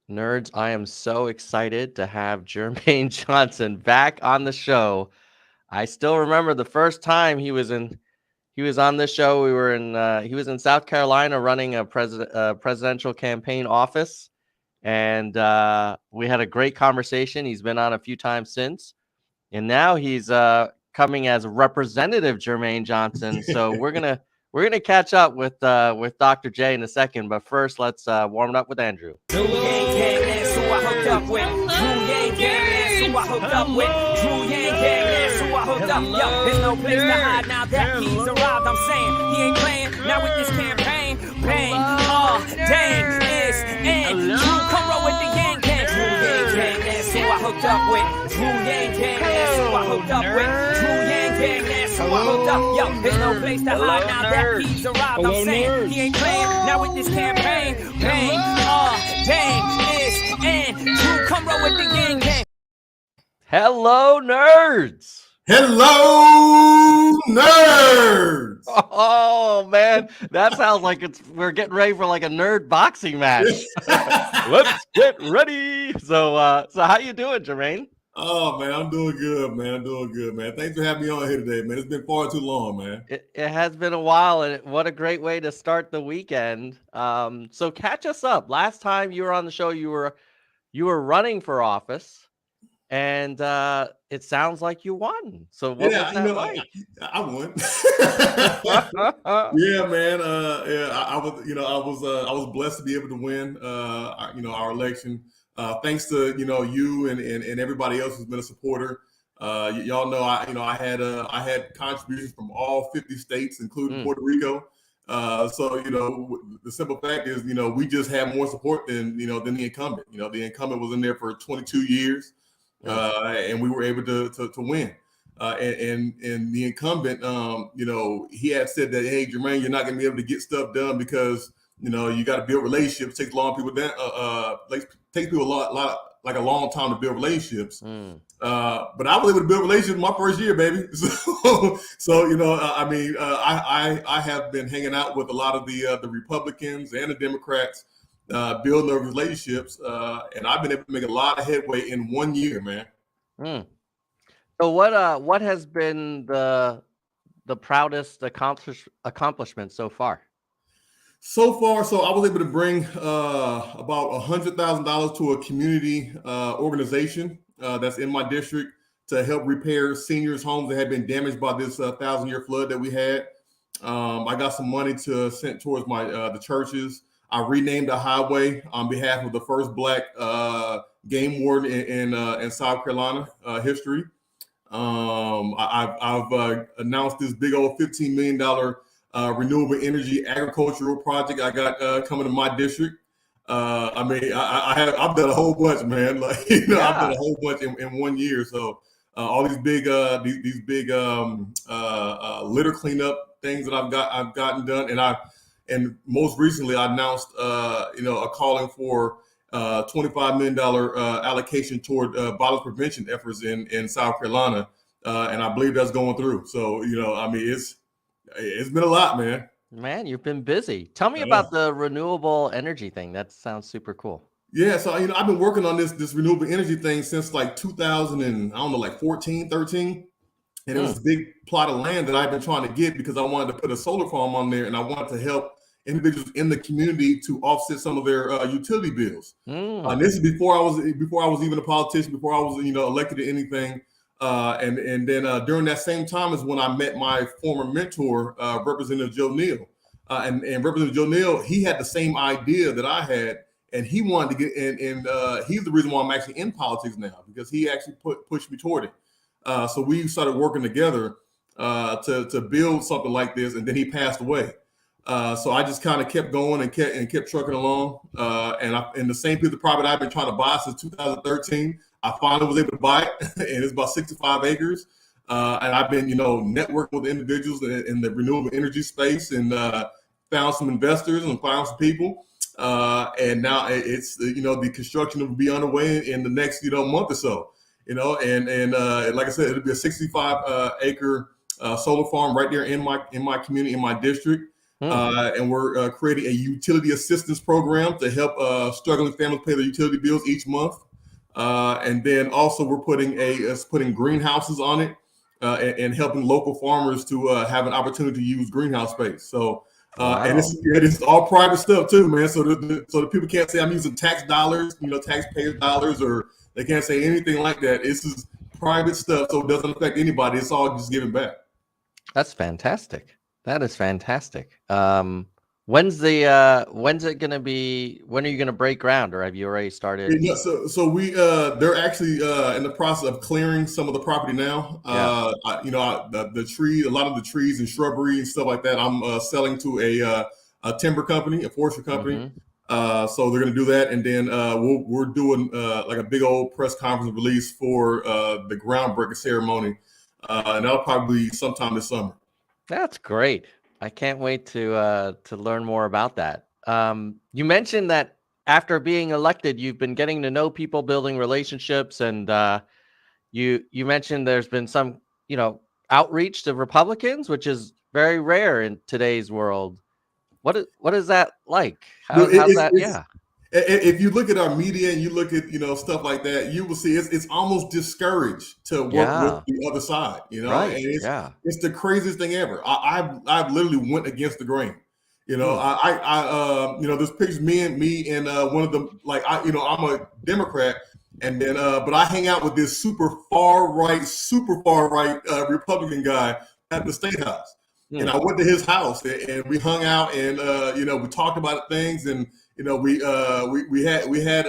Nerds, I am so excited to have Jermaine Johnson back on the show. I still remember the first time he was on this show. He was in South Carolina running a presidential campaign office, and we had a great conversation. He's been on a few times since, and now he's coming as Representative Jermaine Johnson. So we're gonna catch up with Dr. J in a second, but first let's warm it up with Andrew. There's no place to hide now that he's arrived. I'm saying he ain't playing now with this campaign. Bang, dang, it's and Drew, come roll with the gang gang. Drew Yang Gang, that's who I hooked up with. Drew Yang Gang, that's who I hooked up with. Drew Yang Gang, that's who I hooked up. Yo, there's no place to hide now that he's arrived. I'm saying he ain't playing now with this campaign. Bang, dang, it's and Drew, come roll with the gang gang. Hello, nerds. Hello, nerds! Oh man, that sounds like we're getting ready for like a nerd boxing match. Let's get ready. So how you doing, Jermaine? Oh man, I'm doing good, man. Thanks for having me on here today, man. It's been far too long, man. It has been a while, and what a great way to start the weekend. So catch us up. Last time you were on the show, you were running for office. And it sounds like you won. So what was that like? I won. Yeah, man. I was blessed to be able to win. Our election. Thanks to you and everybody else who's been a supporter. Y'all know I had contributions from all 50 states, including Puerto Rico. So the simple fact is we just had more support than the incumbent. The incumbent was in there for 22 years. And we were able to win. And the incumbent, he had said that, hey, Jermaine, you're not going to be able to get stuff done because, you got to build relationships. Takes a long people down. Takes people a long time to build relationships. But I was able to build relationships my first year, baby. I have been hanging out with a lot of the Republicans and the Democrats. Building those relationships, and I've been able to make a lot of headway in 1 year, man. So what has been the proudest accomplishment so far? So I was able to bring about $100,000 to a community organization that's in my district to help repair seniors' homes that had been damaged by this 1,000-year flood that we had. I got some money to send towards the churches. I renamed a highway on behalf of the first Black game warden in South Carolina history. I've announced this big old $15 million renewable energy agricultural project I got coming to my district. I've done a whole bunch, man. I've done a whole bunch in 1 year. So all these big litter cleanup things that I've gotten done, and most recently, I announced, a calling for $25 million allocation toward violence prevention efforts in South Carolina, and I believe that's going through. So, it's been a lot, man. Man, you've been busy. Tell me about the renewable energy thing. That sounds super cool. Yeah, so I've been working on this renewable energy thing since like 2014, 13. And it was a big plot of land that I've been trying to get because I wanted to put a solar farm on there, and I wanted to help individuals in the community to offset some of their utility bills. And this is before I was even a politician, before I was elected to anything. And then during that same time is when I met my former mentor, Representative Joe Neal. And Representative Joe Neal, he had the same idea that I had, and he wanted to get in. He's the reason why I'm actually in politics now, because he actually pushed me toward it. So we started working together to build something like this, and then he passed away. So I just kind of kept going and kept trucking along. And the same piece of property I've been trying to buy since 2013, I finally was able to buy it, and it's about 65 acres. And I've been, networking with individuals in the renewable energy space, and found some investors and found some people. And now it's the construction will be underway in the next month or so. And like I said, it'll be a 65 acre solar farm right there in my community, in my district. And we're creating a utility assistance program to help struggling families pay their utility bills each month. And then also we're putting greenhouses on it and helping local farmers to have an opportunity to use greenhouse space. So and it's all private stuff too, man. So the people can't say I'm using tax dollars, taxpayers' dollars, or they can't say anything like that. This is private stuff, so it doesn't affect anybody. It's all just giving back. That's fantastic. That is fantastic. When's it gonna be? When are you gonna break ground, or have you already started? Yeah, so we they're actually in the process of clearing some of the property now. The tree, a lot of the trees and shrubbery and stuff like that, I'm selling to a timber company, a forestry company. So they're gonna do that, and then we're doing like a big old press conference release for the groundbreaking ceremony, and that'll probably be sometime this summer. That's great. I can't wait to learn more about that. You mentioned that after being elected, you've been getting to know people, building relationships, and you mentioned there's been some, outreach to Republicans, which is very rare in today's world. What is that like? How's that? Yeah. If you look at our media and you look at stuff like that, you will see it's almost discouraged to work with the other side. Right. And it's the craziest thing ever. I've literally went against the grain. There's pictures me and one of them, like I'm a Democrat, and then but I hang out with this super far right Republican guy at the State House. And I went to his house and we hung out and we talked about things, and we had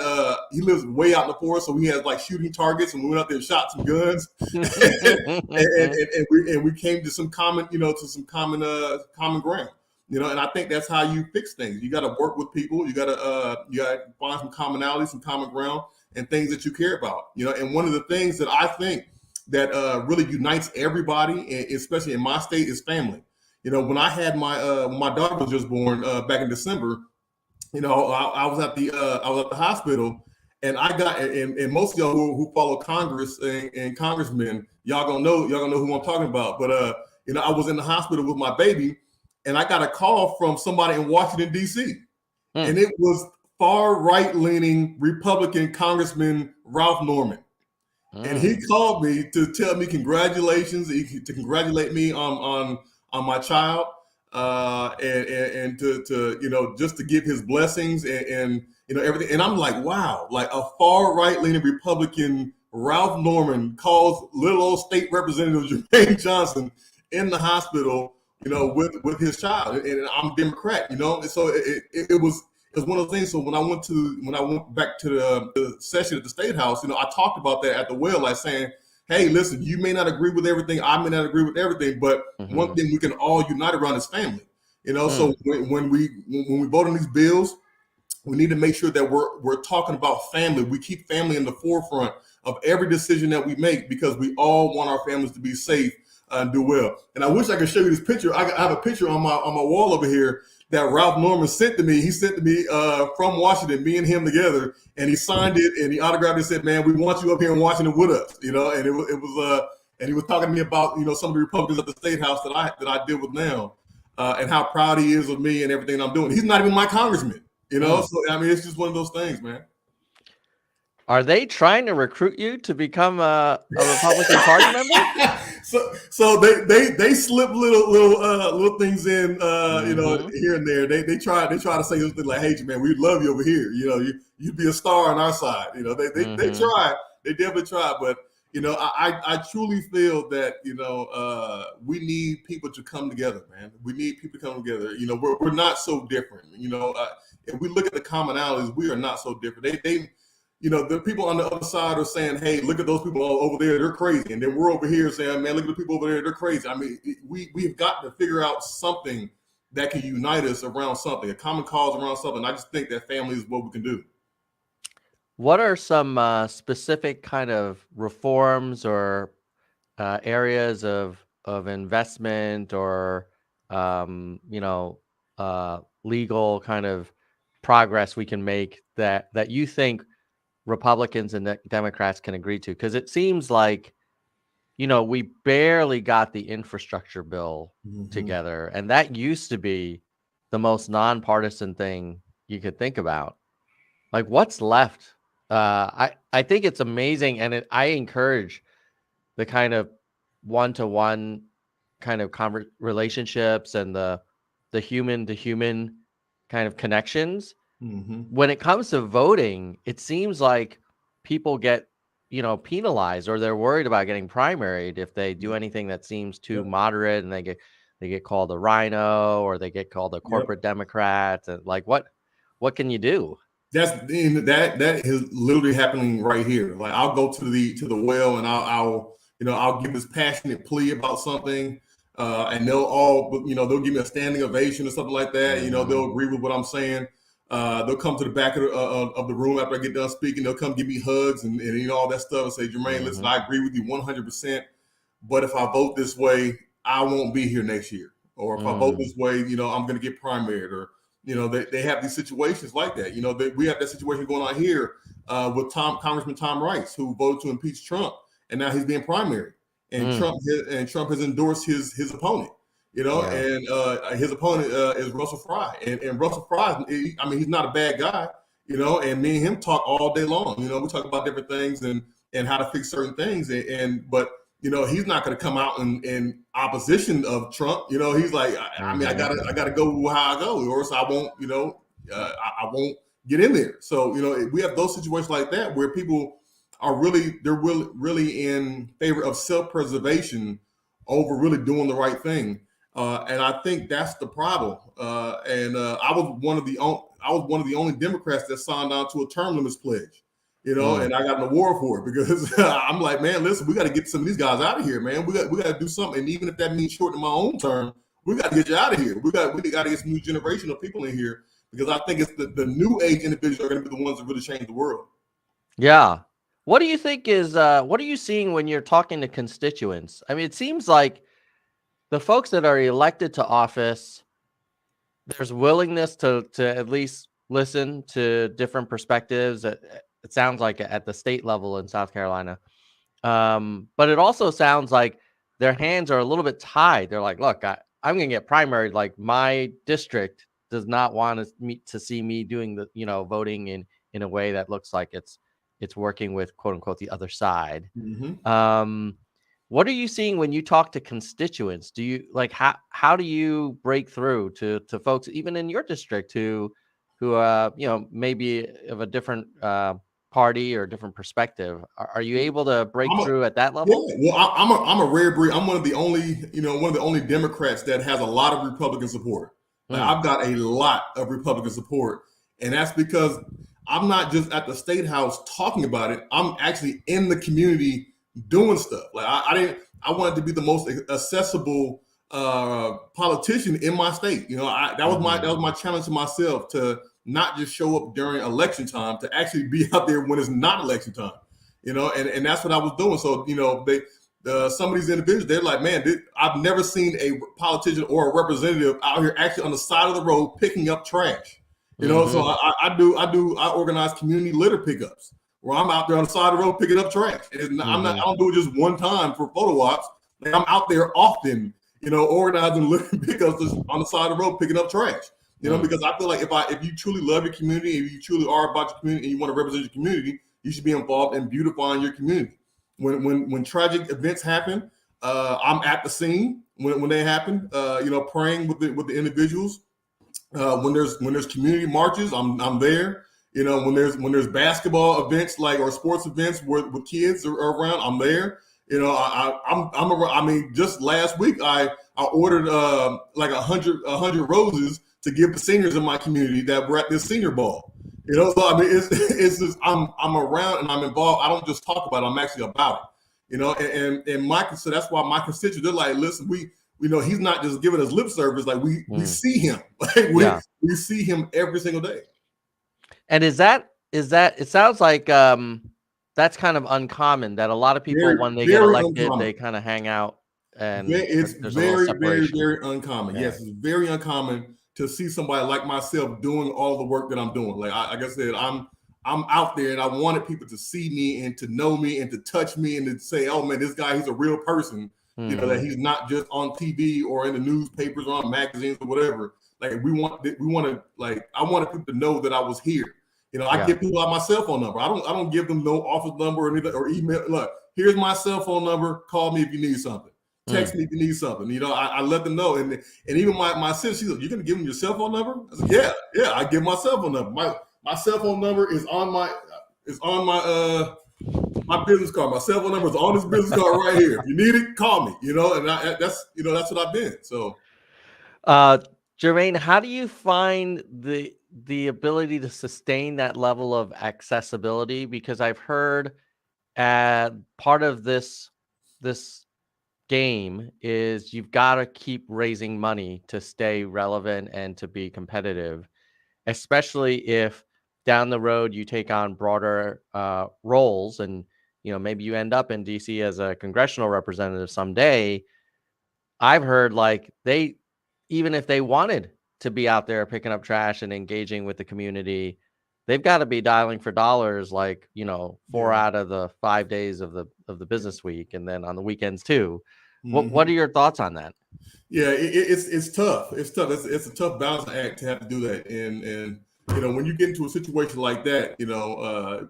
he lives way out in the forest, so we had like shooting targets, and we went out there and shot some guns and we came to some common common ground. And I think that's how you fix things. You got to work with people. You got to find some commonality, some common ground, and things that you care about. And one of the things that I think that really unites everybody, especially in my state, is family. When I had my daughter was just born back in December, I was at the hospital, and I got and most of y'all who follow Congress and congressmen, y'all gonna know who I'm talking about. But I was in the hospital with my baby, and I got a call from somebody in Washington, D.C. And it was far right-leaning Republican Congressman Ralph Norman. And he called me to tell me congratulations, to congratulate me on my child, and to just to give his blessings and everything. And I'm like, wow, like a far right-leaning Republican Ralph Norman calls little old state representative Jermaine Johnson in the hospital, with his child, and I'm a Democrat, and so it was one of those things. So when I went back to the session at the State House, I talked about that at the well, like saying, hey, listen, you may not agree with everything, I may not agree with everything, but one thing we can all unite around is family. So when we vote on these bills, we need to make sure that we're talking about family. We keep family in the forefront of every decision that we make, because we all want our families to be safe and do well. And I wish I could show you this picture. I have a picture on my wall over here that Ralph Norman sent to me. He sent to me from Washington, me and him together, and he signed it and he autographed it and said, "Man, we want you up here in Washington with us." And it was and he was talking to me about some of the Republicans at the State House that I deal with now, and how proud he is of me and everything I'm doing. He's not even my congressman, So I mean, it's just one of those things, man. Are they trying to recruit you to become a Republican Party member? So they slip little things in, here and there. They try to say something like, "Hey, man, we love you over here. You'd be a star on our side." They try. They definitely try. But I truly feel that we need people to come together, man. We need people to come together. We're not so different. If we look at the commonalities, we are not so different. The people on the other side are saying, "Hey, look at those people over there; they're crazy," and then we're over here saying, "Man, look at the people over there; they're crazy." I mean, we've got to figure out something that can unite us around something, a common cause around something. I just think that family is what we can do. What are some specific kind of reforms or areas of investment or legal kind of progress we can make that you think Republicans and Democrats can agree to? Because it seems like, we barely got the infrastructure bill together, and that used to be the most nonpartisan thing you could think about. Like, what's left? I think it's amazing, and I encourage the kind of one-to-one kind of relationships and the human to human kind of connections. When it comes to voting, it seems like people get, penalized, or they're worried about getting primaried if they do anything that seems too moderate, and they get called a rhino, or they get called a corporate Democrat. And like, what can you do? That is literally happening right here. Like, I'll go to the well, and I'll give this passionate plea about something, and they'll give me a standing ovation or something like that. They'll agree with what I'm saying. They'll come to the back of the room after I get done speaking. They'll come give me hugs and all that stuff and say, Jermaine, listen, I agree with you 100%. But if I vote this way, I won't be here next year. Or if I vote this way, I'm going to get primaried. Or they have these situations like that. We have that situation going on here with Congressman Tom Rice, who voted to impeach Trump, and now he's being primaried. And Trump has endorsed his opponent. And his opponent is Russell Fry, and Russell Fry, he's not a bad guy, and me and him talk all day long. We talk about different things and how to fix certain things, but he's not going to come out in opposition of Trump. He's like, I gotta go how I go, or else I won't, I won't get in there. So we have those situations like that where people are really in favor of self-preservation over really doing the right thing. And I think that's the problem. I was one of the only Democrats that signed on to a term limits pledge, and I got an award for it because I'm like, man, listen, we got to get some of these guys out of here, man. We got to do something, and even if that means shortening my own term, we got to get you out of here. We got to get some new generation of people in here, because I think it's the new age individuals are going to be the ones that really change the world. Yeah. What do you think is? What are you seeing when you're talking to constituents? I mean, it seems like the folks that are elected to office, there's willingness to at least listen to different perspectives. It sounds like at the state level in South Carolina. But it also sounds like their hands are a little bit tied. They're like, look, I'm going to get primaried. Like, my district does not want to see me doing the, voting in a way that looks like it's working with, quote unquote, the other side. What are you seeing when you talk to constituents? Do you how do you break through to folks even in your district who maybe of a different party or different perspective? Are you able to break through at that level? Yeah. Well, I'm a rare breed. I'm one of the only Democrats that has a lot of Republican support. I've got a lot of Republican support, and that's because I'm not just at the State House talking about it. I'm actually in the community doing stuff. Like, I wanted to be the most accessible politician in my state. That was my challenge to myself, to not just show up during election time, to actually be out there when it's not election time. And that's what I was doing. So some of these individuals, they're like, man, I've never seen a politician or a representative out here actually on the side of the road picking up trash. So I organize community litter pickups, where I'm out there on the side of the road picking up trash. I don't do it just one time for photo ops. Like, I'm out there often, organizing litter pickups on the side of the road picking up trash. Because I feel like if you truly love your community, if you truly are about your community and you want to represent your community, you should be involved in beautifying your community. When tragic events happen, I'm at the scene when they happen. Praying with the individuals. When there's community marches, I'm there. When there's basketball events or sports events with kids are around, I'm there. I'm around. I mean, just last week I ordered 100 roses to give the seniors in my community that were at this senior ball. So I mean, it's just I'm around and I'm involved. I don't just talk about it, I'm actually about it. And so that's why my constituents, they're like, listen, he's not just giving us lip service. Like, we see him. We see him every single day. And is that it sounds like that's kind of uncommon, that a lot of people, when they get elected, uncommon. They kind of hang out, and it's very, very, very uncommon. Yeah. Yes, it's very uncommon to see somebody like myself doing all the work that I'm doing. Like I said, I'm out there, and I wanted people to see me and to know me and to touch me and to say, oh man, this guy, he's a real person. That he's not just on TV or in the newspapers or on magazines or whatever. Like we want to like I wanted people to know that I was here. I give people out my cell phone number. I don't give them no office number or anything or email. Look, here's my cell phone number. Call me if you need something. Text me if you need something. I let them know. And even my sister, she's like, "You're gonna give them your cell phone number?" I said, "Yeah. I give my cell phone number. My cell phone number is on my my business card. My cell phone number is on this business card right here. If you need it, call me." And that's what I've been. So, Jermaine, how do you find the ability to sustain that level of accessibility? Because I've heard part of this game is you've got to keep raising money to stay relevant and to be competitive, especially if down the road you take on broader roles and maybe you end up in DC as a congressional representative someday. I've heard like even if they wanted to be out there picking up trash and engaging with the community, they've got to be dialing for dollars, like, 4 out of the 5 days of the business week. And then on the weekends too. What are your thoughts on that? Yeah, it's tough. It's tough. It's a tough balancing act to have to do that. And when you get into a situation like that,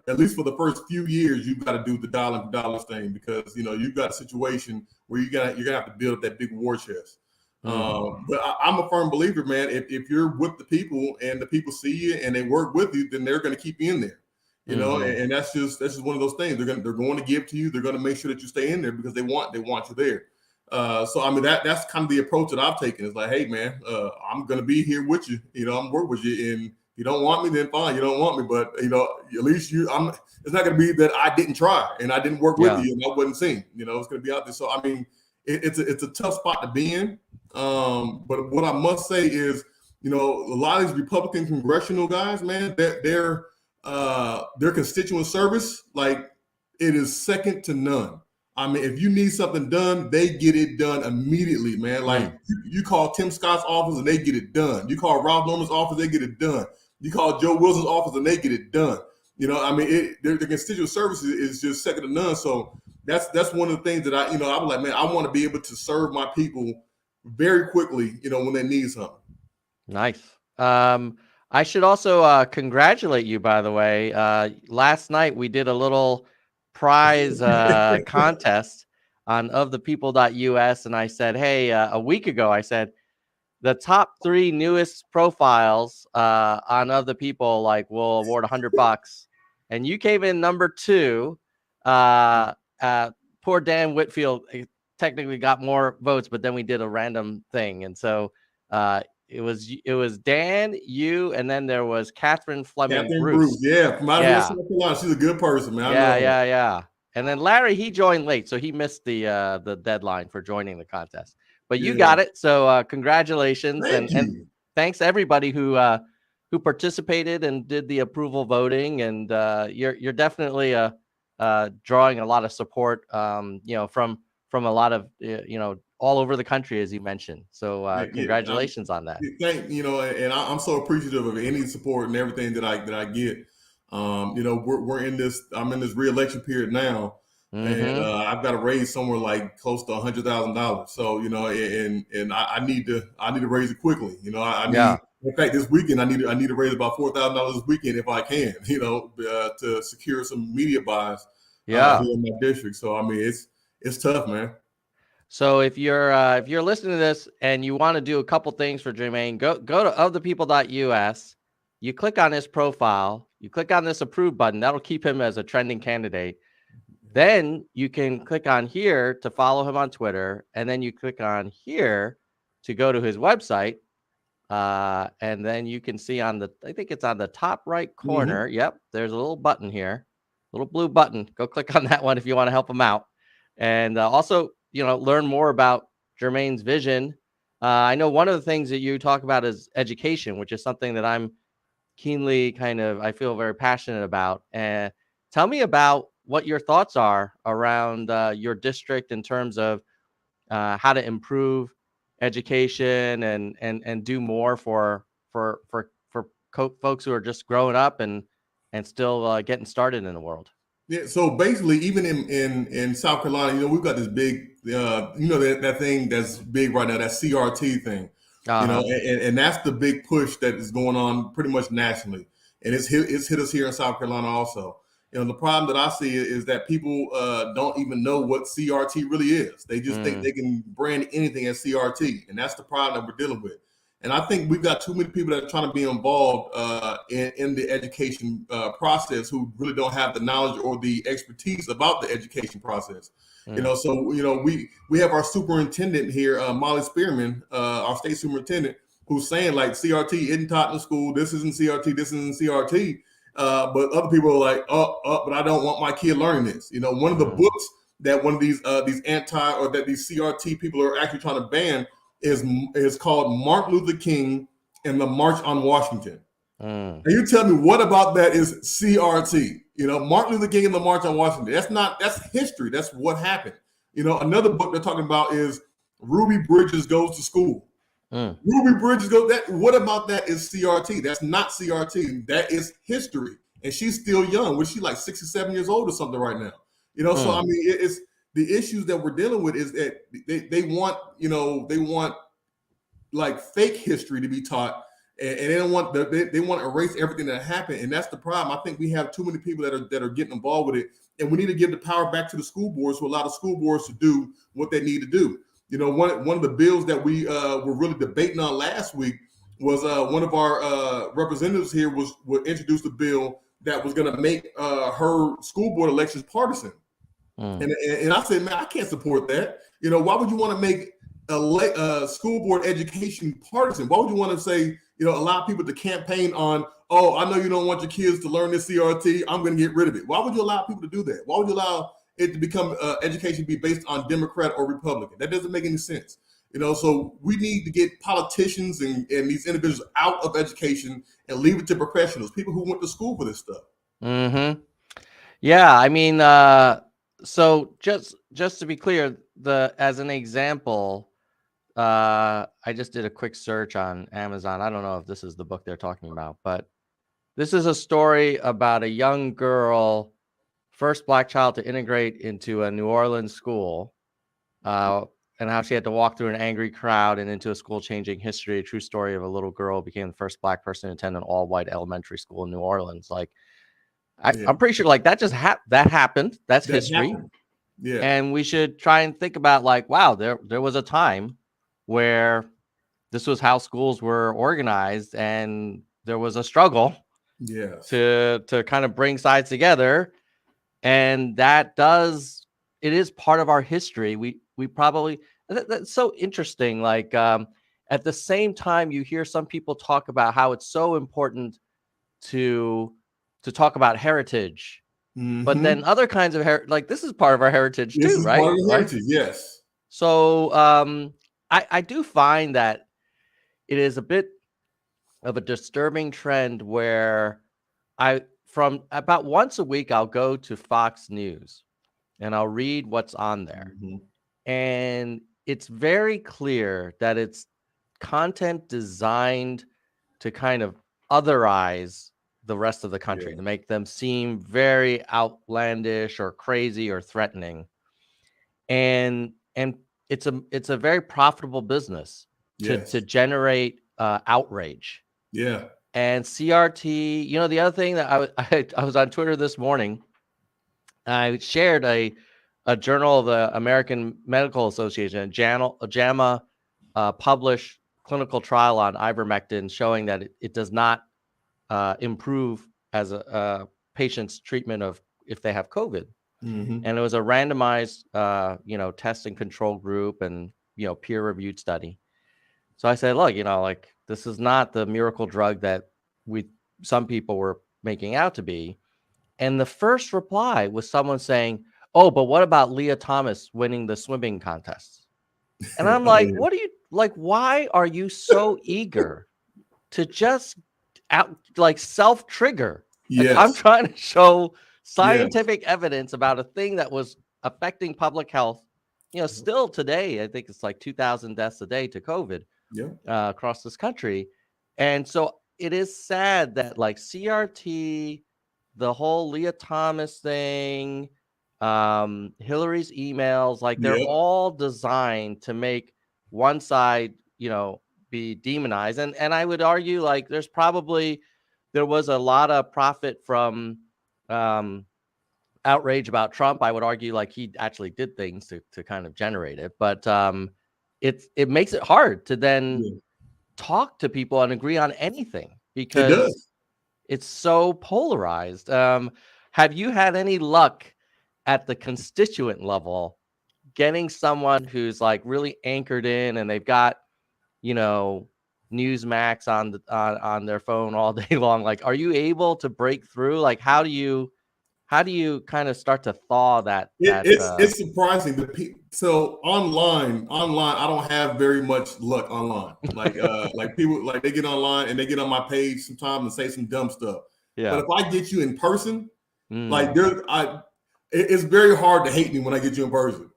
at least for the first few years, you've got to do the dialing for dollars thing because, you've got a situation where you're gonna have to build up that big war chest. But I'm a firm believer, man, if you're with the people and the people see you and they work with you, then they're going to keep you in there, and that's just one of those things. They're going to give to you. They're going to make sure that you stay in there because they want you there. So I mean that's kind of the approach that I've taken. It's like, hey man, I'm going to be here with you. I'm working with you, and if you don't want me, then fine. You don't want me, but at least it's not going to be that I didn't try and I didn't work with you and I wasn't seen. It's going to be out there. So I mean, it's a tough spot to be in. But what I must say is, a lot of these Republican congressional guys, man, their constituent service, like it is second to none. I mean, if you need something done, they get it done immediately, man. Like you call Tim Scott's office and they get it done. You call Ralph Norman's office, they get it done. You call Joe Wilson's office and they get it done. I mean, their constituent service is just second to none. So that's one of the things that I was like, man, I want to be able to serve my people very quickly, when they need something. Nice. I should also congratulate you, by the way. Last night we did a little prize contest on ofthepeople.us, and I said, hey, a week ago, I said the top 3 newest profiles on Of the People, like, will award $100, and you came in number 2. Poor Dan Whitfield technically got more votes, but then we did a random thing, and so it was Dan, you, and then there was Catherine Fleming Bruce. Yeah, from out here, South Carolina. She's a good person, man. Yeah. And then Larry, he joined late, so he missed the deadline for joining the contest. But you got it, so congratulations, and thanks everybody who participated and did the approval voting, and you're definitely drawing a lot of support, from a lot of all over the country, as you mentioned. So congratulations on that. And I'm so appreciative of any support and everything that I get. We're in this. I'm in this re-election period now, and I've got to raise somewhere like close to $100,000. So and I need to raise it quickly. I need. In fact, this weekend I need to raise about $4,000 this weekend if I can. To secure some media buys. Here in my district. So I mean, it's tough, man. So if you're listening to this and you want to do a couple things for Jermaine, go to ofthepeople.us. You click on his profile. You click on this approve button. That'll keep him as a trending candidate. Then you can click on here to follow him on Twitter, and then you click on here to go to his website. And then you can see I think it's on the top right corner. Yep, there's a little button here, little blue button. Go click on that one if you want to help him out, and also learn more about Jermaine's vision. I know one of the things that you talk about is education, which is something that I'm keenly I feel very passionate about. And tell me about what your thoughts are around your district in terms of how to improve education and do more for folks who are just growing up and still getting started in the world. Yeah, so basically, even in South Carolina, we've got this big, that thing that's big right now, that CRT thing, And that's the big push that is going on pretty much nationally, and it's hit us here in South Carolina also. The problem that I see is that people don't even know what CRT really is. They just think they can brand anything as CRT, and that's the problem that we're dealing with. And I think we've got too many people that are trying to be involved in the education process who really don't have the knowledge or the expertise about the education process. So we have our superintendent here, Molly Spearman, our state superintendent, who's saying like CRT isn't taught in the school. This isn't CRT. This isn't CRT. But other people are like, but I don't want my kid learning this. One of the books that one of these anti or that these CRT people are actually trying to ban is called Martin Luther King and the March on Washington. And you tell me what about that is CRT? Martin Luther King and the March on Washington. That's history. That's what happened. Another book they're talking about is Ruby Bridges Goes to School. Ruby Bridges goes. What about that is CRT? That's not CRT. That is history. And she's still young. Was she like 67 years old or something right now? So I mean, it's the issues that we're dealing with is that they want like fake history to be taught, and they don't want they want to erase everything that happened, and that's the problem. I think we have too many people that are getting involved with it, and we need to give the power back to the school boards to allow the school boards to do what they need to do. One of the bills that we were really debating on last week was one of our representatives here was introduced a bill that was going to make her school board elections partisan. And I said, man, I can't support that. Why would you want to make a school board education partisan? Why would you want to say, allow people to campaign on, oh, I know you don't want your kids to learn this CRT, I'm going to get rid of it. Why would you allow people to do that? Why would you allow it to become education be based on Democrat or Republican? That doesn't make any sense. So we need to get politicians and these individuals out of education and leave it to professionals, people who went to school for this stuff. Yeah, I mean, so just to be clear, as an example, I just did a quick search on Amazon. I don't know if this is the book they're talking about, but this is a story about a young girl, first Black child to integrate into a New Orleans school, and how she had to walk through an angry crowd and into a school, changing history. A true story of a little girl became the first Black person to attend an all-white elementary school in New Orleans. Like, I'm pretty sure like that just that happened. That's history. Happened. Yeah. And we should try and think about like, wow, there was a time where this was how schools were organized, and there was a struggle to kind of bring sides together. And it is part of our history. We probably, that's so interesting. Like, at the same time, you hear some people talk about how it's so important to talk about heritage, but then other kinds of like this is part of our heritage too, right? Part of heritage, yes. So I do find that it is a bit of a disturbing trend where from about once a week I'll go to Fox News and I'll read what's on there, and it's very clear that it's content designed to kind of otherize the rest of the country, to make them seem very outlandish or crazy or threatening. And it's a very profitable business to generate outrage. Yeah. And CRT, the other thing that I was on Twitter this morning, I shared a journal of the American Medical Association, a JAMA published clinical trial on ivermectin showing that it does not improve as a patient's treatment of if they have COVID. And it was a randomized, test and control group and, peer-reviewed study. So I said, look, like this is not the miracle drug that some people were making out to be. And the first reply was someone saying, oh, but what about Leah Thomas winning the swimming contest? And I'm like, what are you like? Why are you so eager to just self-trigger? Yes. I'm trying to show scientific evidence about a thing that was affecting public health. Still today, I think it's like 2,000 deaths a day to COVID across this country. And so it is sad that like CRT, the whole Leah Thomas thing, Hillary's emails, like they're all designed to make one side, be demonized. And I would argue like there was a lot of profit from outrage about Trump. I would argue like he actually did things to kind of generate it, but it makes it hard to then talk to people and agree on anything because it's so polarized. Have you had any luck at the constituent level getting someone who's like really anchored in and they've got, Newsmax on their phone all day long? Like, are you able to break through? Like, how do you kind of start to thaw that? It's surprising. So online, I don't have very much luck online. Like like people like they get online and they get on my page sometimes and say some dumb stuff. Yeah. But if I get you in person, like it's very hard to hate me when I get you in person.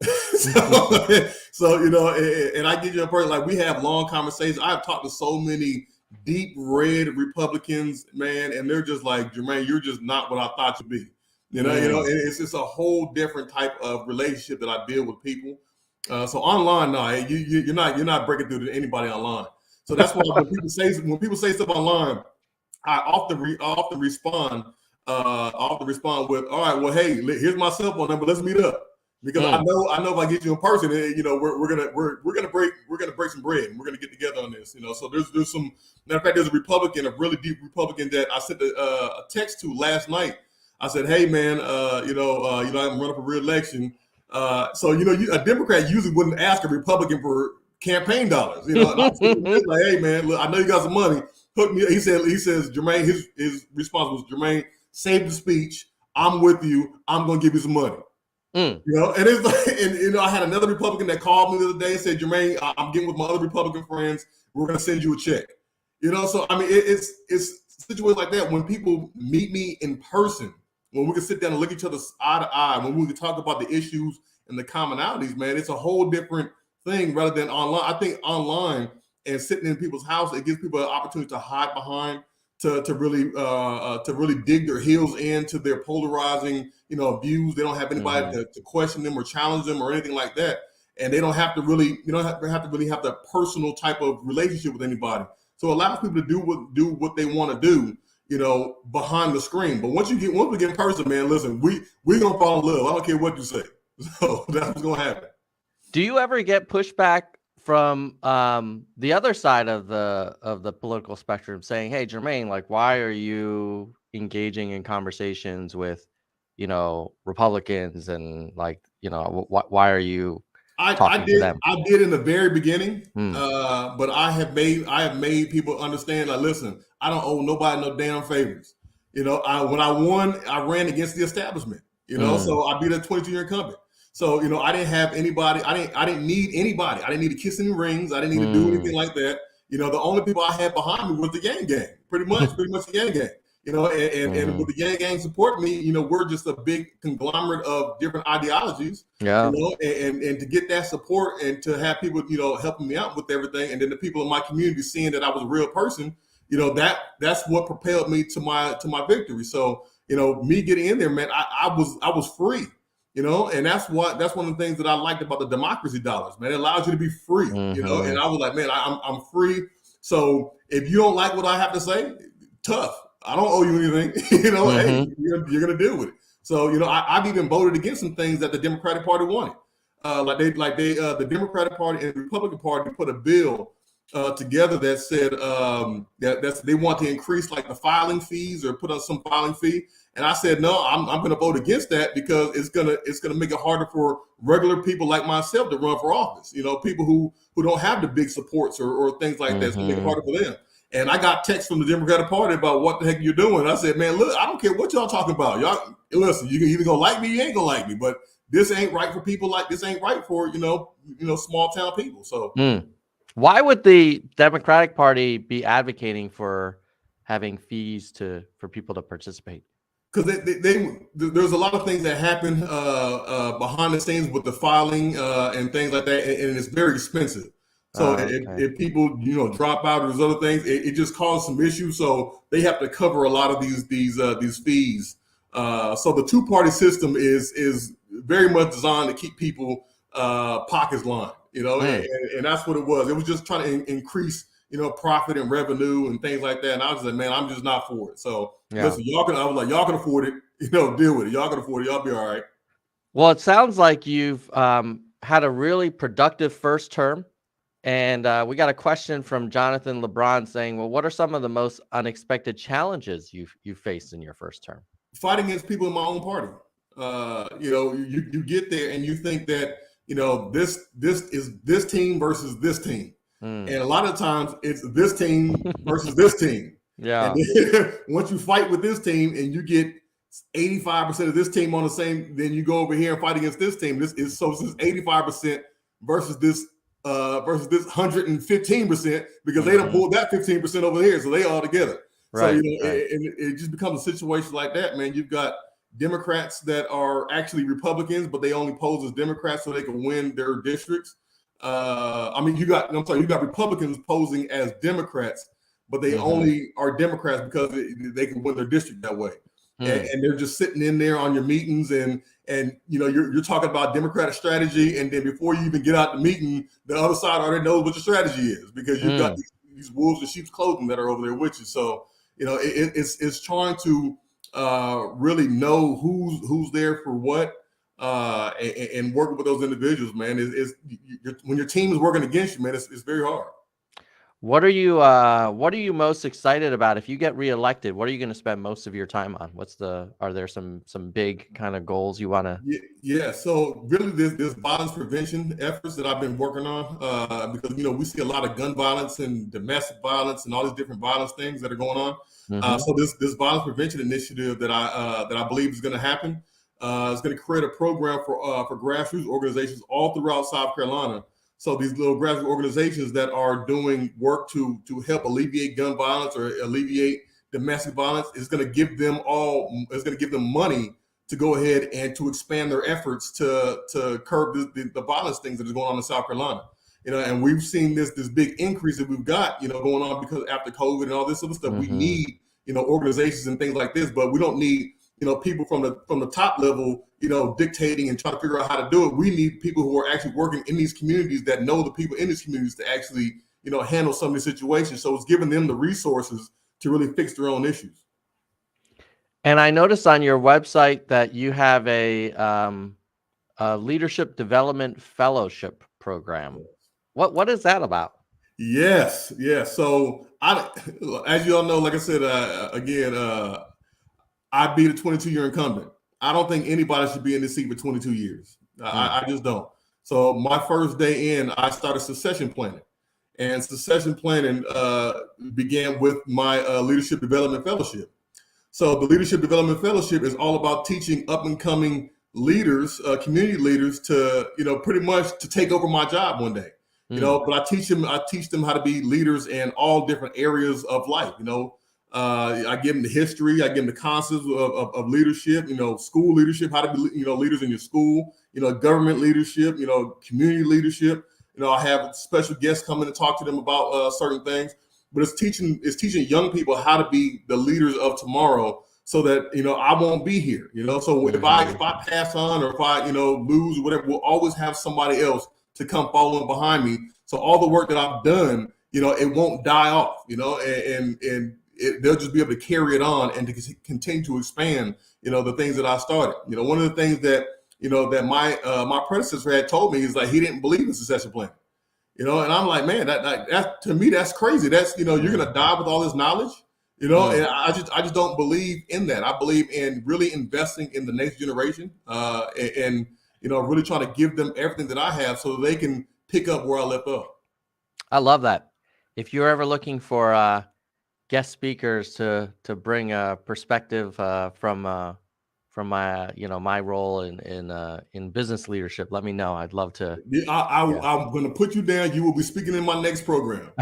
so and I get you in person. Like we have long conversations. I've talked to so many deep red Republicans, man, and they're just like, Jermaine, you're just not what I thought you'd be. It's just a whole different type of relationship that I build with people. So online, no, you're not breaking through to anybody online. So that's why when people say stuff online, I often respond with, all right, well, hey, here's my cell phone number. Let's meet up, because I know if I get you in person, we're gonna break some bread and we're gonna get together on this. So there's some, matter of fact, there's a really deep Republican that I sent a text to last night. I said, hey man, I'm running for re-election. So a Democrat usually wouldn't ask a Republican for campaign dollars. And I was like, hey man, look, I know you got some money. Hook me up. He says, Jermaine, his response was, Jermaine, save the speech. I'm with you. I'm gonna give you some money. And it's like, and I had another Republican that called me the other day and said, Jermaine, I'm getting with my other Republican friends. We're gonna send you a check. So I mean, it's situations like that when people meet me in person, when we can sit down and look each other eye to eye, when we can talk about the issues and the commonalities, man, it's a whole different thing rather than online. I think online and sitting in people's house, it gives people an opportunity to hide behind, to really dig their heels into their polarizing, views. They don't have anybody to question them or challenge them or anything like that, and they don't have to really, have that personal type of relationship with anybody. So it allows people to do what they want to do, behind the screen. But once we get in person, man, listen, we're gonna fall in love. I don't care what you say. So that's what's gonna happen. Do you ever get pushback from the other side of the political spectrum saying, hey, Jermaine, like, why are you engaging in conversations with, Republicans, and like, why are you talking to them? I did in the very beginning, but I have made people understand, like, listen, I don't owe nobody no damn favors. When I won, I ran against the establishment, so I beat a 22-year incumbent. So, I didn't have anybody. I didn't need anybody. I didn't need to kiss any rings. I didn't need to do anything like that. The only people I had behind me was the Yang Gang, pretty much the Yang Gang. And with the Yang Gang support me, we're just a big conglomerate of different ideologies. Yeah. And to get that support and to have people, helping me out with everything, and then the people in my community seeing that I was a real person, that's what propelled me to my victory. So, me getting in there, man, I was free. And that's one of the things that I liked about the democracy dollars, man. It allows you to be free, and I was like, man, I'm free. So if you don't like what I have to say, tough. I don't owe you anything, hey, you're going to deal with it. So, I've even voted against some things that the Democratic Party wanted. The Democratic Party and the Republican Party put a bill together that said that they want to increase like the filing fees or put on some filing fee. And I said, no, I'm going to vote against that because it's gonna make it harder for regular people like myself to run for office. People who don't have the big supports or things like that. It's going to make it harder for them. And I got texts from the Democratic Party about what the heck you're doing. I said, man, look, I don't care what y'all talking about. Y'all, listen, you either gonna like me, you ain't gonna like me. But this ain't right for people this ain't right for, small town people. So why would the Democratic Party be advocating for having fees for people to participate? Because there's a lot of things that happen behind the scenes with the filing and things like that, and it's very expensive. So if people drop out or there's other things, it just causes some issues. So they have to cover a lot of these fees. So the two-party system is very much designed to keep people pockets lined, and that's what it was. It was just trying to increase profit and revenue and things like that. And I was like, man, I'm just not for it. So listen, Yeah. I was like, y'all can afford it, deal with it. Y'all can afford it. Y'all be all right. Well, it sounds like you've had a really productive first term. And we got a question from Jonathan LeBron saying, well, what are some of the most unexpected challenges you've faced in your first term? Fighting against people in my own party. You get there and you think that, this is this team versus this team. And a lot of times it's this team versus this team. Yeah. And then once you fight with this team and you get 85% of this team on the same, then you go over here and fight against this team. This is 85% versus this 115% because they don't pull that 15% over here. So they all together. Right. So, it just becomes a situation like that, man. You've got Democrats that are actually Republicans, but they only pose as Democrats so they can win their districts. You got Republicans posing as Democrats, but they only are Democrats because they can win their district that way. And they're just sitting in there on your meetings and you're talking about Democratic strategy, and then before you even get out the meeting, the other side already knows what your strategy is because you've got these wolves in sheep's clothing that are over there with you. So it's trying to really know who's there for what, and working with those individuals, man. When your team is working against you, man, it's very hard. What are you most excited about if you get reelected? What are you going to spend most of your time on? Are there some big kind of goals you want to? Yeah. So really this violence prevention efforts that I've been working on, because, we see a lot of gun violence and domestic violence and all these different violence things that are going on. So this violence prevention initiative that I believe is going to happen, is going to create a program for grassroots organizations all throughout South Carolina. So these little grassroots organizations that are doing work to help alleviate gun violence or alleviate domestic violence is going to give them money to go ahead and to expand their efforts to curb the violence things that is going on in South Carolina. And we've seen this big increase that we've got, going on because after COVID and all this other stuff, we need, organizations and things like this, but we don't need, people from the top level, dictating and trying to figure out how to do it. We need people who are actually working in these communities that know the people in these communities to actually, handle some of these situations. So it's giving them the resources to really fix their own issues. And I noticed on your website that you have a leadership development fellowship program. What is that about? Yes. So as you all know, like I said, I beat a 22-year incumbent. I don't think anybody should be in this seat for 22 years. I just don't. So my first day in, I started succession planning. And succession planning began with my leadership development fellowship. So the leadership development fellowship is all about teaching up and coming leaders, community leaders to, pretty much to take over my job one day. But I teach them how to be leaders in all different areas of life. I give them the history, I give them the concepts of leadership, school leadership, how to be, leaders in your school, government leadership, community leadership. I have special guests come in and talk to them about certain things, but it's teaching young people how to be the leaders of tomorrow so that, I won't be here, so if I pass on or if I, lose or whatever, we'll always have somebody else to come following behind me. So all the work that I've done, it won't die off, and they'll just be able to carry it on and to continue to expand, the things that I started. One of the things that, that my predecessor had told me is like, he didn't believe in succession planning, and I'm like, man, that to me, that's crazy. That's, you're going to die with all this knowledge, and I just don't believe in that. I believe in really investing in the next generation, and really trying to give them everything that I have so they can pick up where I left off. I love that. If you're ever looking for guest speakers to bring a perspective from my my role in business leadership, let me know. I'd love to. I'm going to put you down. You will be speaking in my next program.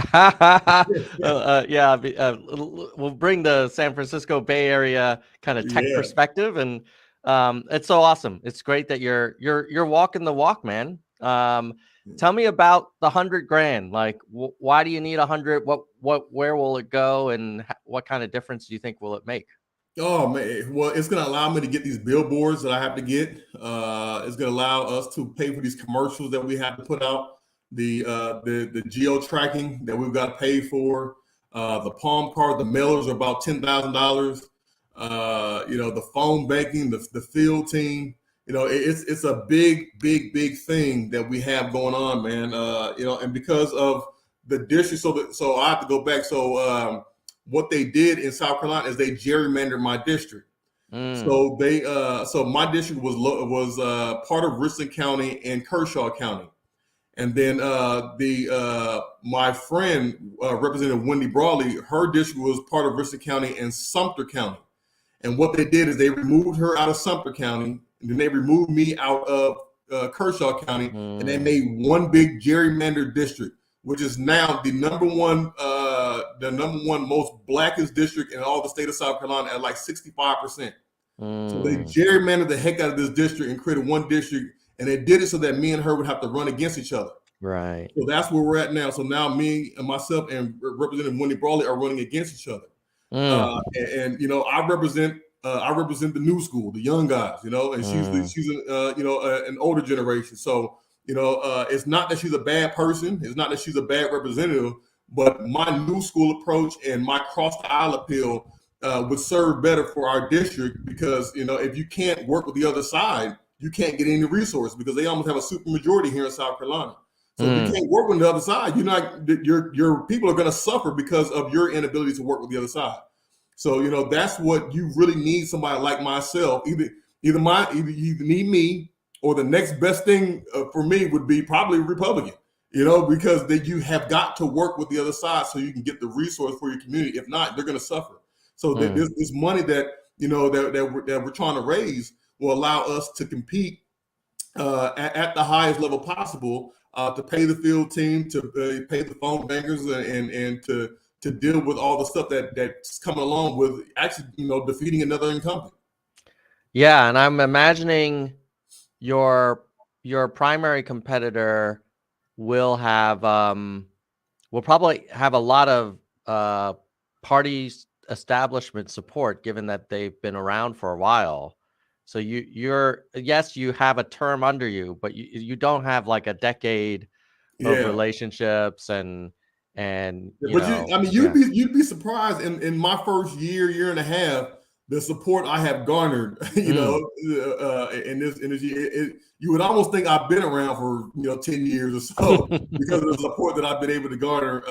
We'll bring the San Francisco Bay Area kind of tech perspective, and it's so awesome. It's great that you're walking the walk, man. Tell me about the $100,000. Like, why do you need 100? Where will it go, and what kind of difference do you think will it make? Oh man, well, it's going to allow me to get these billboards that I have to get. It's going to allow us to pay for these commercials that we have to put out. the geo tracking that we've got to pay for, the palm card, the mailers are about $10,000. The phone banking, the field team. It's a big thing that we have going on, man. And because of the district, so I have to go back. So what they did in South Carolina is they gerrymandered my district. So so my district was part of Richland County and Kershaw County, and then my friend Representative Wendy Brawley, her district was part of Richland County and Sumter County. And what they did is they removed her out of Sumter County, and then they removed me out of Kershaw County, and they made one big gerrymandered district, which is now the number one most blackest district in all the state of South Carolina at like 65%. So they gerrymandered the heck out of this district and created one district, and they did it so that me and her would have to run against each other. Right. So that's where we're at now. So now me and myself and Representative Wendy Brawley are running against each other. I represent the new school, the young guys, and she's an older generation. So, it's not that she's a bad person. It's not that she's a bad representative, but my new school approach and my cross the aisle appeal would serve better for our district, because, if you can't work with the other side, you can't get any resources, because they almost have a super majority here in South Carolina. So if you can't work with the other side, your people are going to suffer because of your inability to work with the other side. So, that's what you really need. Somebody like myself, either need me, or the next best thing for me would be probably Republican, because you have got to work with the other side so you can get the resource for your community. If not, they're going to suffer. So there's this money that that we're trying to raise will allow us to compete at the highest level possible, to pay the field team, to pay the phone bankers, and to deal with all the stuff that's coming along with actually, defeating another incumbent. Yeah, and I'm imagining your primary competitor will probably have a lot of party establishment support, given that they've been around for a while. So yes, you have a term under you, but you don't have like a decade of relationships and you'd be surprised in my first year and a half, the support I have garnered, in this year. You would almost think I've been around for 10 years or so because of the support that I've been able to garner,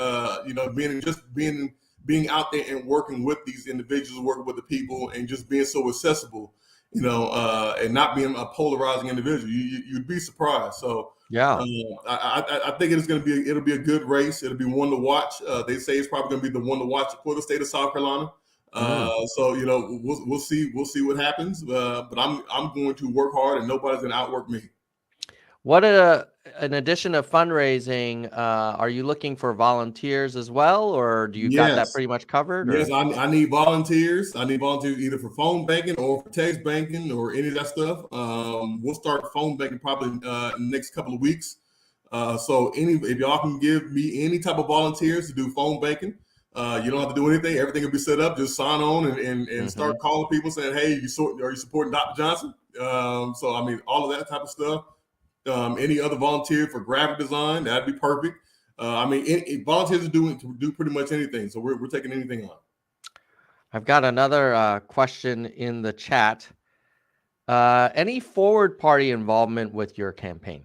being out there and working with these individuals, working with the people, and just being so accessible, and not being a polarizing individual. You'd be surprised. So yeah, I think it'll be a good race. It'll be one to watch. They say it's probably going to be the one to watch for the state of South Carolina. So we'll see what happens. But I'm going to work hard, and nobody's going to outwork me. What in addition to fundraising, are you looking for volunteers as well, or do you got that pretty much covered? Yes, I need volunteers. I need volunteers either for phone banking or for text banking or any of that stuff. We'll start phone banking probably in the next couple of weeks. So if y'all can give me any type of volunteers to do phone banking, you don't have to do anything. Everything will be set up. Just sign on and start calling people saying, "Hey, are you supporting Dr. Johnson?" So I mean, all of that type of stuff. Any other volunteer for graphic design, that'd be perfect. Volunteers do pretty much anything. So we're taking anything on. I've got another question in the chat. Any forward party involvement with your campaign?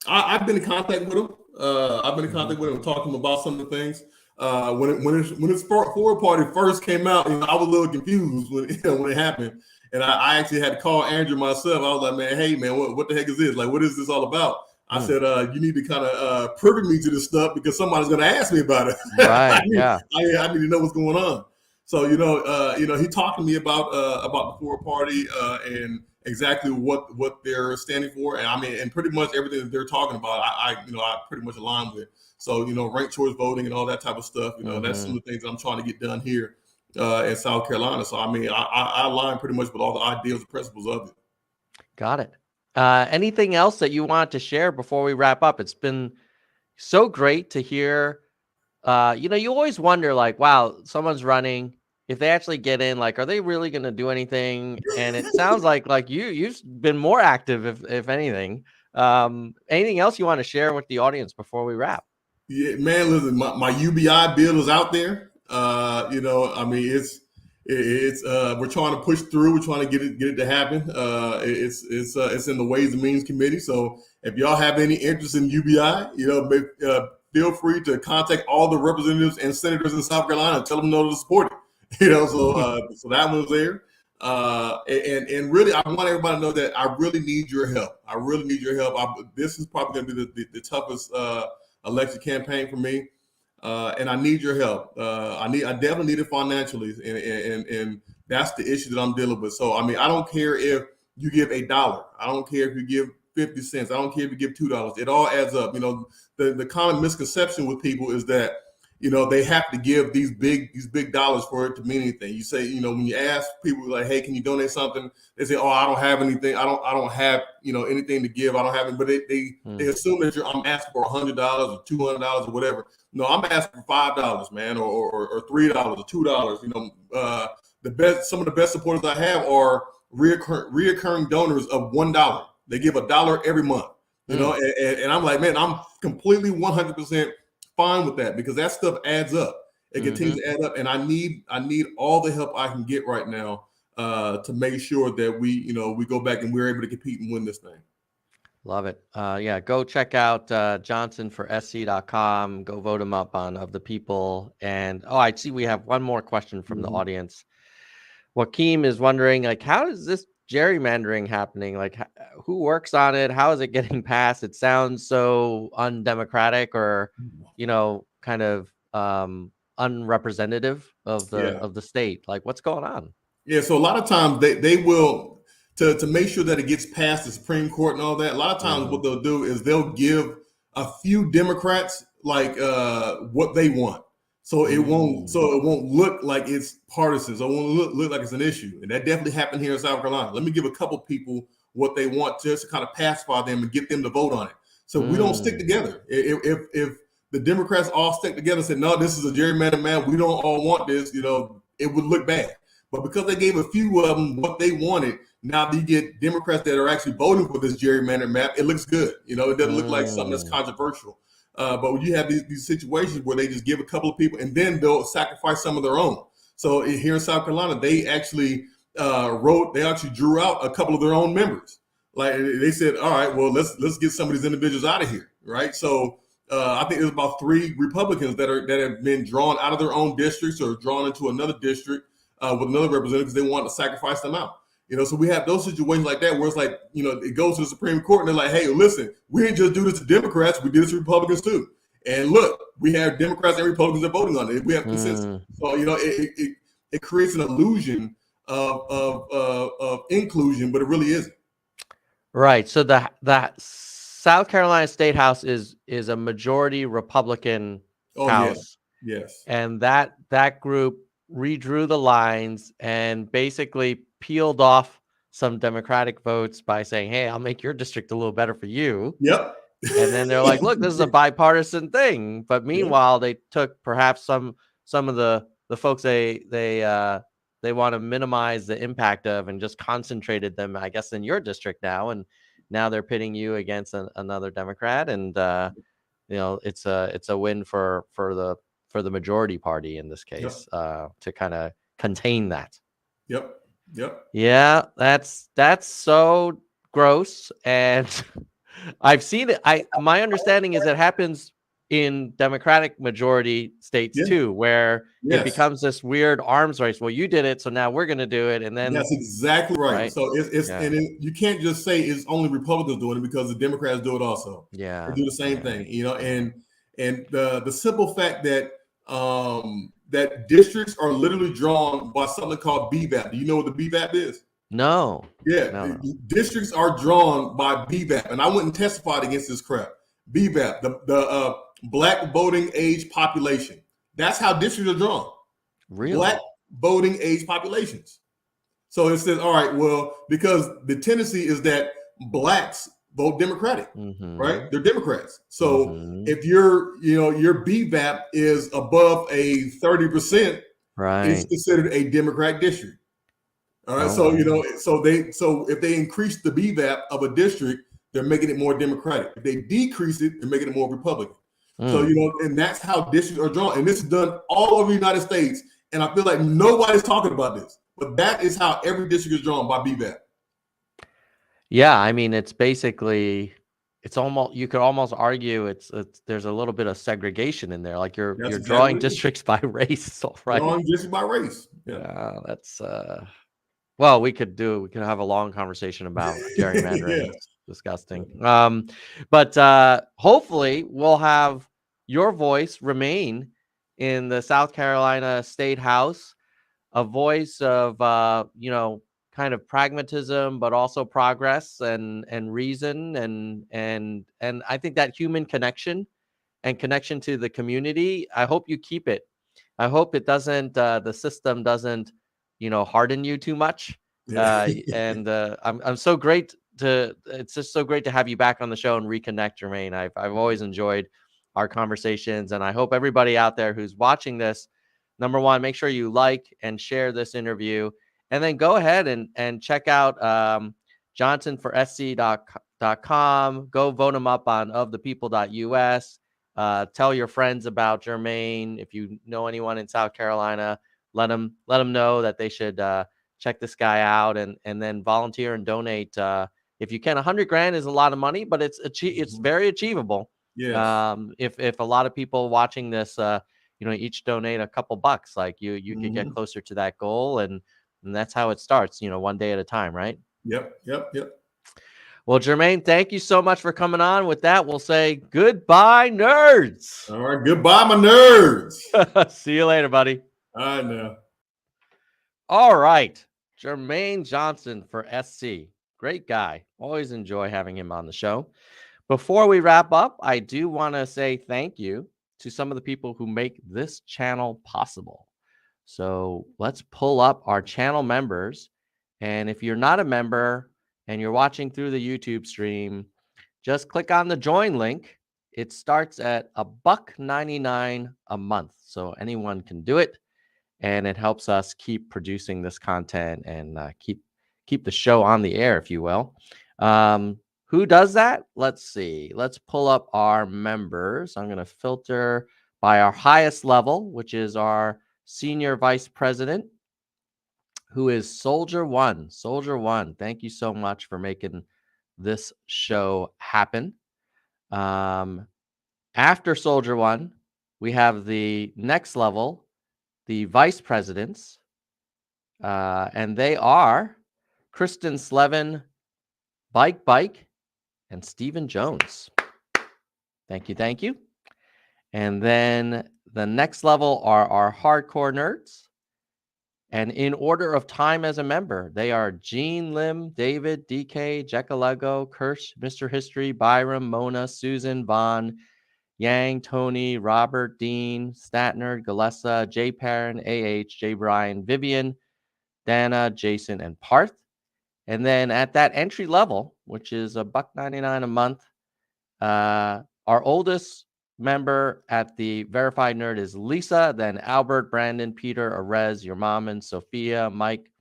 I've been in contact with them. Talking to them about some of the things. When his forward party first came out, I was a little confused when it happened. And I actually had to call Andrew myself. I was like, man, hey, man, what the heck is this? Like, what is this all about? I said, you need to kind of privy me to this stuff, because somebody's going to ask me about it. Right, I need to know what's going on. So, he talked to me about the forward party and exactly what they're standing for. And pretty much everything that they're talking about, I pretty much align with. So, ranked choice voting and all that type of stuff, that's some of the things that I'm trying to get done here in South Carolina. So, I align pretty much with all the ideals and principles of it. Got it. Anything else that you want to share before we wrap up? It's been so great to hear. You always wonder, like, wow, someone's running. If they actually get in, like, are they really going to do anything? And it sounds like you've been more active, if anything. Anything else you want to share with the audience before we wrap? Yeah, man, listen, my UBI bill is out there. I mean, it's we're trying to push through. We're trying to get it to happen. It's in the Ways and Means Committee. So if y'all have any interest in UBI, feel free to contact all the representatives and senators in South Carolina and tell them no to support it. So that one's there. And really, I want everybody to know that I really need your help. I really need your help. This is probably going to be the toughest election campaign for me, and I need your help. I definitely need it financially, and that's the issue that I'm dealing with. So I mean, I don't care if you give $1. I don't care if you give 50 cents. I don't care if you give $2. It all adds up. The common misconception with people is that they have to give these big dollars for it to mean anything. You say, when you ask people like, hey, can you donate something? They say, oh, I don't have anything. I don't have, anything to give. I don't have it. But they assume that I'm asking for $100 or $200 or whatever. No, I'm asking for $5, man, or $3 or $2. Some of the best supporters I have are reoccurring donors of $1. They give $1 every month, and I'm like, man, I'm completely 100% fine with that, because that stuff adds up. It continues to add up, and I need all the help I can get right now to make sure that we go back and we're able to compete and win this thing. Love it. Yeah, go check out johnsonforsc.com. Go vote him up on Of the People. And I see we have one more question from the audience. Joaquim is wondering, like, how is this gerrymandering happening? Like, who works on it? How is it getting passed? It sounds so undemocratic, or kind of unrepresentative of the state. Like, what's going on? Yeah, so a lot of times they will, to make sure that it gets past the Supreme Court and all that. A lot of times what they'll do is they'll give a few Democrats like what they want. So it won't look like it's partisan. So it won't look like it's an issue. And that definitely happened here in South Carolina. Let me give a couple people what they want just to kind of pacify them and get them to vote on it. So we don't stick together. If the Democrats all stick together and said, no, this is a gerrymander, man, we don't all want this, it would look bad. But because they gave a few of them what they wanted, now you get Democrats that are actually voting for this gerrymander map. It looks good. It doesn't look like something that's controversial. But when you have these situations where they just give a couple of people and then they'll sacrifice some of their own. So here in South Carolina, they actually drew out a couple of their own members. Like they said, all right, well, let's get some of these individuals out of here, right? So I think there's about 3 Republicans that have been drawn out of their own districts or drawn into another district with another representative because they want to sacrifice them out. So we have those situations like that where it's like, it goes to the Supreme Court and they're like, hey, listen, we didn't just do this to Democrats, we did this to Republicans too. And look, we have Democrats and Republicans that are voting on it. We have consensus. So, it creates an illusion of inclusion, but it really isn't. Right. So the South Carolina State House is a majority Republican house. Yes. And that group redrew the lines and basically peeled off some Democratic votes by saying, hey, I'll make your district a little better for you. Yep. And then they're like, look, this is a bipartisan thing. But meanwhile, they took perhaps some of the folks they want to minimize the impact of and just concentrated them, I guess, in your district now. And now they're pitting you against another Democrat. And, it's a win for the majority party in this case, to kind of contain that. Yep. Yeah, that's so gross. And I've seen it. My understanding is it happens in Democratic majority states too, where it becomes this weird arms race. Well, you did it, so now we're going to do it, and then that's exactly right. So you can't just say it's only Republicans doing it, because the Democrats do it also. Yeah, they do the same thing. And the simple fact that that districts are literally drawn by something called BVAP. Do you know what the BVAP is? No. Yeah, no. Districts are drawn by BVAP, and I went and testified against this crap. BVAP, the Black voting age population. That's how districts are drawn. Really? Black voting age populations. So it says, all right, well, because the tendency is that Blacks vote Democratic, right? They're Democrats. So if your BVAP is above a 30%, it's considered a Democratic district. All right. So if they increase the BVAP of a district, they're making it more Democratic. If they decrease it, they're making it more Republican. So, and that's how districts are drawn. And this is done all over the United States. And I feel like nobody's talking about this. But that is how every district is drawn, by BVAP. Yeah, I mean, it's basically, it's almost, you could almost argue it's there's a little bit of segregation in there. Like you're drawing districts by race, right? Drawing districts by race. Yeah, that's well, we could have a long conversation about gerrymandering. It's disgusting. But hopefully we'll have your voice remain in the South Carolina State House, a voice of kind of pragmatism, but also progress and reason and I think that human connection and connection to the community, I hope you keep it. I hope it doesn't the system doesn't harden you too much. And I'm so great it's just so great to have you back on the show and reconnect, Jermaine. I've always enjoyed our conversations, and I hope everybody out there who's watching this, number one, make sure you like and share this interview, and then go ahead and check out johnsonforsc.com. Go vote him up on ofthepeople.us. Tell your friends about Jermaine. If you know anyone in South Carolina, let them know that they should check this guy out, and then volunteer and donate. If you can, $100,000 is a lot of money, but it's very achievable. Yes. If a lot of people watching this, each donate a couple bucks, like you could get closer to that goal, and that's how it starts. One day at a time, right? Yep. Well, Jermaine, thank you so much for coming on. With that, we'll say goodbye, nerds. All right, goodbye, my nerds. See you later, buddy. All right, now. All right, Jermaine Johnson for SC. Great guy. Always enjoy having him on the show. Before we wrap up, I do want to say thank you to some of the people who make this channel possible. So let's pull up our channel members. And if you're not a member and you're watching through the YouTube stream, just click on the join link. It starts at $1.99 a month. So anyone can do it. And it helps us keep producing this content and keep the show on the air, if you will. Who does that? Let's see. Let's pull up our members. I'm going to filter by our highest level, which is our senior vice president, who is Soldier One. Soldier One, thank you so much for making this show happen. After Soldier One, we have the next level, the vice presidents, and they are Kristen Slevin, Bike, and Stephen Jones. Thank you. And then the next level are our hardcore nerds. And in order of time as a member, they are Gene Lim, David, DK, Jekkalego, Kirsch, Mr. History, Byram, Mona, Susan, Vaughn, Yang, Tony, Robert, Dean, Statner, Galessa, Jay Perrin, AH, Jay Bryan, Vivian, Dana, Jason, and Parth. And then at that entry level, which is $1.99 a month, our oldest member at the Verified Nerd is Lisa, then Albert, Brandon, Peter, Arez, your mom, and Sophia, Mike,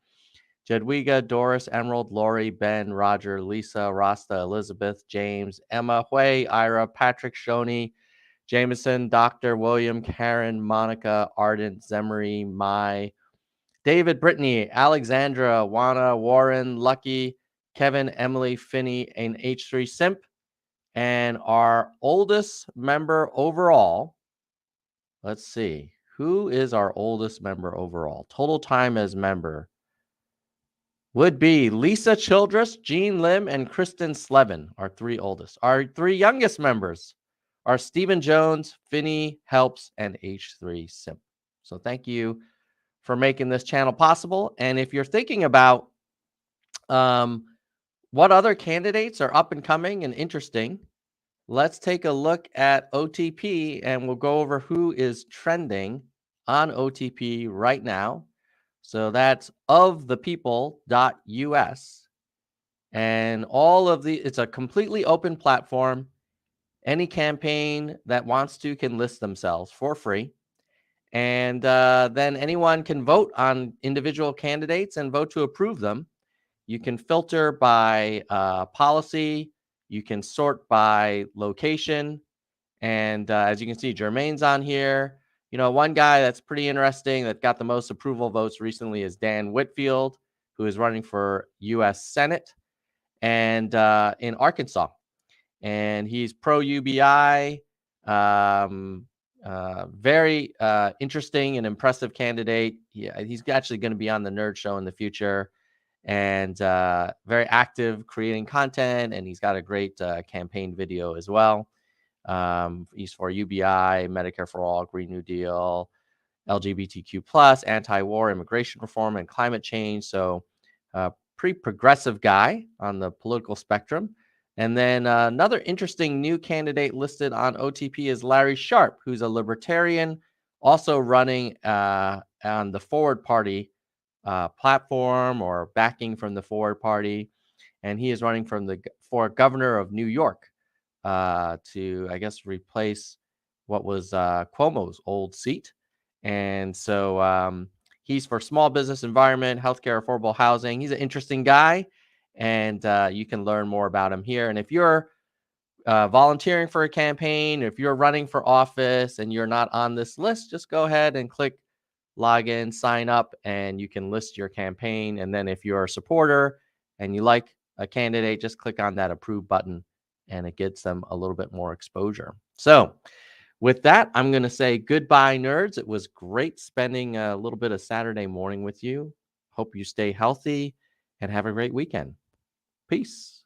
Jedwiga, Doris, Emerald, Lori, Ben, Roger, Lisa, Rasta, Elizabeth, James, Emma, Hui, Ira, Patrick, Shoni, Jameson, Dr. William, Karen, Monica, Ardent, Zemery, Mai, David, Brittany, Alexandra, Juana, Warren, Lucky, Kevin, Emily, Finney, and H3 Simp. And our oldest member overall, let's see, who is our oldest member overall? Total time as member would be Lisa Childress, Jean Lim, and Kristen Slevin, our three oldest. Our three youngest members are Stephen Jones, Finney Helps, and H3 Simp. So thank you for making this channel possible. And if you're thinking about what other candidates are up and coming and interesting, let's take a look at OTP, and we'll go over who is trending on OTP right now. So that's ofthepeople.us. And all of it's a completely open platform. Any campaign that wants to can list themselves for free. And then anyone can vote on individual candidates and vote to approve them. You can filter by policy. You can sort by location. And as you can see, Jermaine's on here. You know, one guy that's pretty interesting that got the most approval votes recently is Dan Whitfield, who is running for U.S. Senate and in Arkansas. And he's pro UBI. Very interesting and impressive candidate. He's actually going to be on the Nerd Show in the future, and very active creating content. And he's got a great campaign video as well. He's for UBI, Medicare for All, Green New Deal, LGBTQ plus, anti-war, immigration reform, and climate change. So pretty progressive guy on the political spectrum. And then another interesting new candidate listed on OTP is Larry Sharp, who's a libertarian, also running on the Forward Party platform or backing from the Forward Party. And he is running for governor of New York to, I guess, replace what was Cuomo's old seat. And so he's for small business environment, healthcare, affordable housing. He's an interesting guy. And you can learn more about him here. And if you're volunteering for a campaign, if you're running for office and you're not on this list, just go ahead and click log in, sign up, and you can list your campaign. And then if you're a supporter and you like a candidate, just click on that approve button and it gets them a little bit more exposure. So with that, I'm going to say goodbye, nerds. It was great spending a little bit of Saturday morning with you. Hope you stay healthy and have a great weekend. Peace.